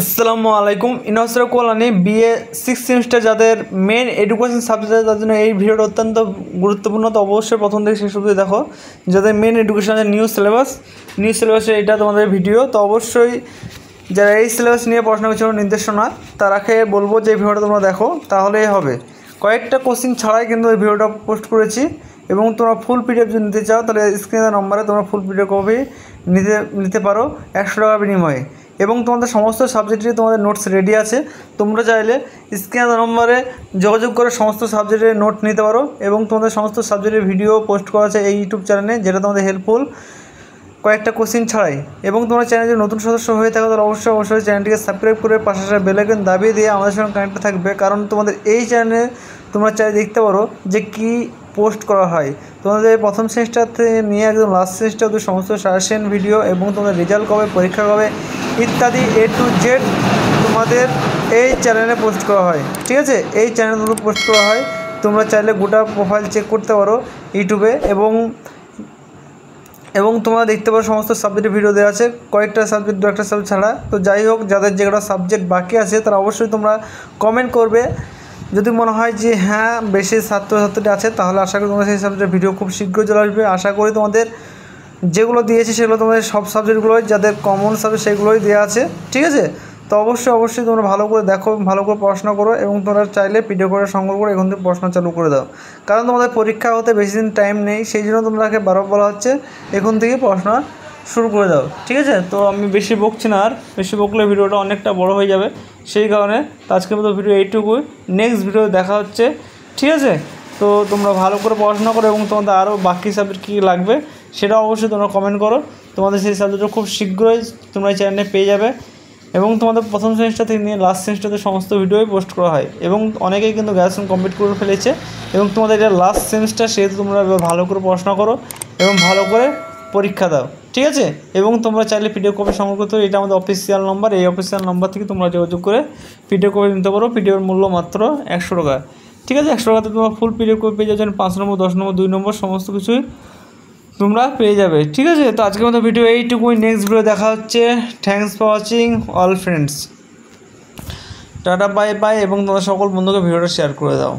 আসসালামু আলাইকুম। ইনসরা Kalyani BA 6 semester যাদের মেন এডুকেশন সাবজেক্ট, তার জন্য এই ভিডিওটা অত্যন্ত গুরুত্বপূর্ণ। তো অবশ্যই প্রথম থেকে শেষ অবধি দেখো। যাদের মেন এডুকেশনের নিউ সিলেবাসে এটা তোমাদের ভিডিও। তো অবশ্যই যারা এই সিলেবাস নিয়ে পড়াশোনা করছে নির্দেশনা, তারাকে বলবো যে এই ভিডিওটা তোমরা দেখো, তাহলেই হবে। কয়েকটা কোচিং ছাড়াই কিন্তু এই ভিডিওটা পোস্ট করেছি, এবং তোমরা ফুল পিডিএফ যদি নিতে চাও তাহলে স্ক্রিনের নম্বরে তোমরা ফুল পিডিএফ কপি নিতে পারো 100 টাকা বিনিময়ে। এবং তোমাদের সমস্ত সাবজেক্টেরই তোমাদের নোটস রেডি আছে। তোমরা চাইলে স্ক্রিনের নম্বরে যোগাযোগ করে সমস্ত সাবজেক্টের নোট নিতে পারো, এবং তোমাদের সমস্ত সাবজেক্টের ভিডিও পোস্ট করা আছে এই ইউটিউব চ্যানেলে, যেটা তোমাদের হেল্পফুল কয়েকটা কোচিং ছাড়াই। এবং তোমরা চ্যানেলে যদি নতুন সদস্য হয়ে থাকো তাহলে অবশ্যই চ্যানেলটিকে সাবস্ক্রাইব করে পাশে বেল আইকন দাবিয়ে দিয়ে আমাদের সঙ্গে কানেক্টে থাকবে। কারণ তোমাদের এই চ্যানেলে তোমরা চাইলে দেখতে পারো যে কী পোস্ট করা হয়। তোমাদের প্রথম সেমিস্টার থেকে নিয়ে একদম লাস্ট সেমিস্টার অবধি সমস্ত সাজেশন ভিডিও, এবং তোমাদের রেজাল্ট কবে, পরীক্ষা কবে ইত্যাদি A to Z তোমাদের এই চ্যানেলে পোস্ট করা হয়। ঠিক আছে, এই চ্যানেলে পোস্ট করা হয়। তোমরা চাইলে গোটা প্রোফাইল চেক করতে পারো ইউটিউবে, এবং তোমরা দেখতে পারো সমস্ত সাবজেক্টের ভিডিও দেওয়া আছে, কয়েকটা সাবজেক্ট, দু একটা সাবজেক্ট ছাড়া। তো যাই হোক, যাদের যেগুলো সাবজেক্ট বাকি আছে তারা অবশ্যই তোমরা কমেন্ট করবে। যদি মনে হয় যে হ্যাঁ বেশি ছাত্রছাত্রী আছে, তাহলে আশা করি তোমরা সেই সাবজেক্টের ভিডিও খুব শীঘ্রই চলে আসবে। আশা করি তোমাদের যেগুলো দিয়েছি সেগুলো তোমাদের সব সাবজেক্টগুলোই, যাদের কমন সাবজেক্ট সেগুলোই দেওয়া আছে। ঠিক আছে, তো অবশ্যই তোমরা ভালো করে দেখো, ভালো করে পড়াশোনা করো, এবং তোমরা চাইলে পিডিএফ করে সংগ্রহ করে এখন থেকে পড়াশোনা চালু করে দাও। কারণ তোমাদের পরীক্ষা হতে বেশি দিন টাইম নেই, সেই জন্য তোমাকে বারবার বলা হচ্ছে এখন থেকে পড়াশোনা শুরু করে দাও। ঠিক আছে, তো আমি বেশি বকছি না, আর বেশি বকলে ভিডিওটা অনেকটা বড় হয়ে যাবে। সেই কারণে আজকের মতো ভিডিও এইটুকুই। নেক্সট ভিডিও দেখা হচ্ছে। ঠিক আছে, তো তোমরা ভালো করে পড়াশোনা করো, এবং তোমাদের আরও বাকি সাবজেক্ট কী লাগবে সেটা অবশ্যই তোমরা কমেন্ট করো। তোমাদের সেই সাবজেক্টটা খুব শীঘ্রই তোমরা এই চ্যানেলে পেয়ে যাবে। এবং তোমাদের প্রথম সেমিস্টার থেকে নিয়ে লাস্ট সেমিস্টারে সমস্ত ভিডিওই পোস্ট করা হয়, এবং অনেকেই কিন্তু গ্র্যাজুয়েশন কমপ্লিট করে ফেলেছে। এবং তোমাদের এটা লাস্ট সেমিস্টার, সেহেতু তোমরা ভালো করে পড়াশোনা করো এবং ভালো করে পরীক্ষা দাও। ঠিক আছে, এবং তোমরা চাইলে পিডিএফ কপি সংগ্রহ করতে, এটা আমাদের অফিসিয়াল নম্বর, এই অফিসিয়াল নম্বর থেকে তোমরা যোগাযোগ করে পিডিএফ কপি নিতে পারো। পিডিএফের মূল্য মাত্র 100 টাকা। ঠিক আছে, 100 টাকাতে তোমরা ফুল পিডিএফ কপি পেয়ে যাচ্ছেন, 5 নম্বর, 10 নম্বর, 2 নম্বর সমস্ত কিছুই তোমরা পেয়ে যাবে। ঠিক আছে, তো আজকের মতো ভিডিও এইটুকুই। নেক্সট ভিডিও দেখা হচ্ছে। Thanks for watching all friends. Tata, bye bye, এবং তোমাদের সকল বন্ধুকে ভিডিওটা শেয়ার করে দাও।